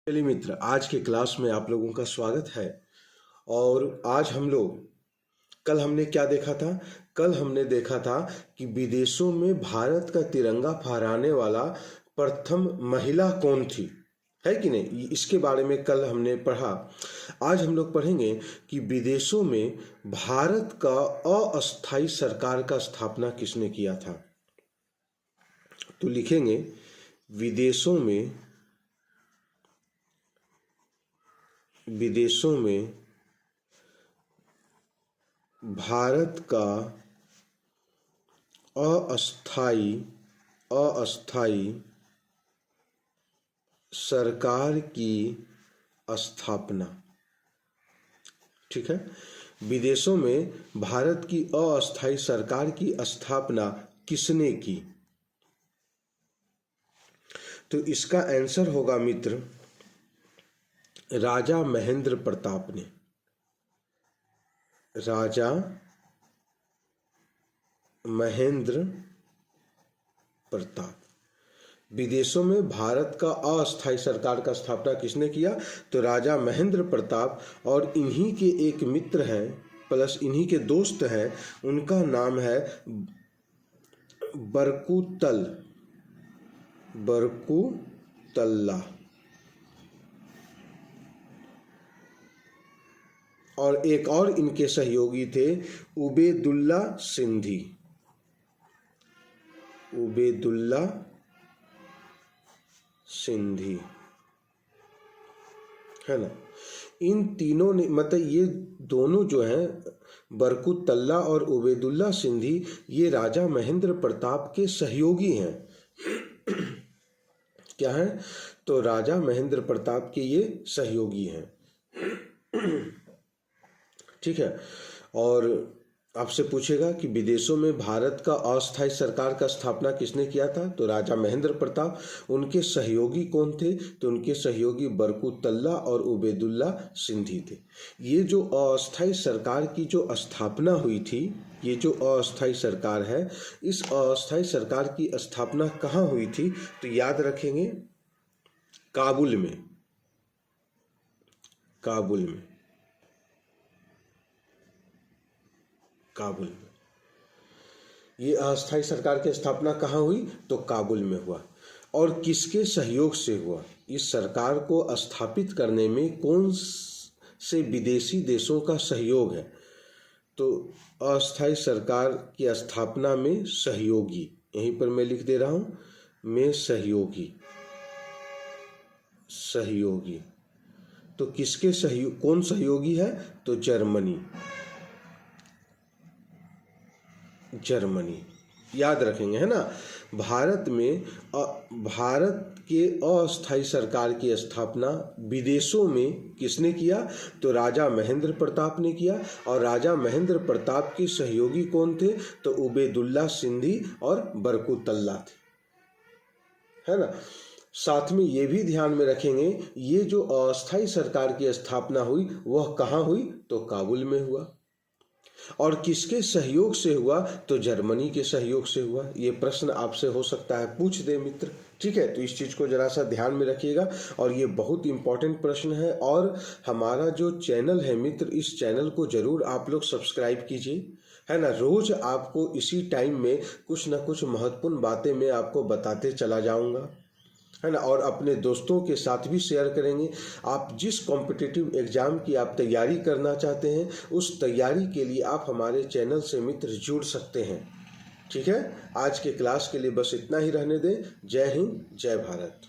चलिए मित्र, आज के क्लास में आप लोगों का स्वागत है। और आज हम लोग, कल हमने क्या देखा था? कल हमने देखा था कि विदेशों में भारत का तिरंगा फहराने वाला प्रथम महिला कौन थी, है कि नहीं? इसके बारे में कल हमने पढ़ा। आज हम लोग पढ़ेंगे कि विदेशों में भारत का अस्थायी सरकार का स्थापना किसने किया था। तो लिखेंगे विदेशों में भारत का अस्थायी सरकार की स्थापना। ठीक है, विदेशों में भारत की अस्थायी सरकार की स्थापना किसने की? तो इसका आंसर होगा मित्र, राजा महेंद्र प्रताप ने। राजा महेंद्र प्रताप। विदेशों में भारत का अस्थायी सरकार का स्थापना किसने किया? तो राजा महेंद्र प्रताप। और इन्हीं के एक मित्र हैं, प्लस इन्हीं के दोस्त हैं, उनका नाम है बरकुतल्ला। और एक और इनके सहयोगी थे उबेदुल्ला सिंधी। है ना। इन तीनों ने, मतलब ये दोनों जो हैं, बरकुतल्ला और उबेदुल्ला सिंधी, ये राजा महेंद्र प्रताप के सहयोगी हैं। क्या है? तो राजा महेंद्र प्रताप के ये सहयोगी हैं। ठीक है। और आपसे पूछेगा कि विदेशों में भारत का अस्थायी सरकार का स्थापना किसने किया था? तो राजा महेंद्र प्रताप। उनके सहयोगी कौन थे? तो उनके सहयोगी बरकुतल्ला और उबेदुल्ला सिंधी थे। ये जो अस्थायी सरकार की जो स्थापना हुई थी, ये जो अस्थायी सरकार है, इस अस्थायी सरकार की स्थापना कहाँ हुई थी? तो याद रखेंगे, काबुल में। ये अस्थायी सरकार की स्थापना कहाँ हुई? तो काबुल में हुआ। और किसके सहयोग से हुआ? इस सरकार को स्थापित करने में कौन से विदेशी देशों का सहयोग है? तो अस्थायी सरकार की स्थापना में सहयोगी, यहीं पर मैं लिख दे रहा हूं, में सहयोगी। तो किसके सहयोग, कौन सहयोगी है? तो जर्मनी। याद रखेंगे, है ना। भारत के अस्थायी सरकार की स्थापना विदेशों में किसने किया? तो राजा महेंद्र प्रताप ने किया। और राजा महेंद्र प्रताप के सहयोगी कौन थे? तो उबेदुल्ला सिंधी और बरकुतल्ला थे, है ना। साथ में ये भी ध्यान में रखेंगे, ये जो अस्थायी सरकार की स्थापना हुई वह कहाँ हुई? तो काबुल में हुआ। और किसके सहयोग से हुआ? तो जर्मनी के सहयोग से हुआ। ये प्रश्न आपसे हो सकता है पूछ दे मित्र। ठीक है, तो इस चीज को जरा सा ध्यान में रखिएगा, और ये बहुत इंपॉर्टेंट प्रश्न है। और हमारा जो चैनल है मित्र, इस चैनल को जरूर आप लोग सब्सक्राइब कीजिए, है ना। रोज आपको इसी टाइम में कुछ ना कुछ महत्वपूर्ण बातें मैं आपको बताते चला जाऊंगा, है ना। और अपने दोस्तों के साथ भी शेयर करेंगे। आप जिस कॉम्पिटिटिव एग्जाम की आप तैयारी करना चाहते हैं, उस तैयारी के लिए आप हमारे चैनल से मित्र जुड़ सकते हैं। ठीक है, आज के क्लास के लिए बस इतना ही रहने दें। जय हिंद, जय भारत।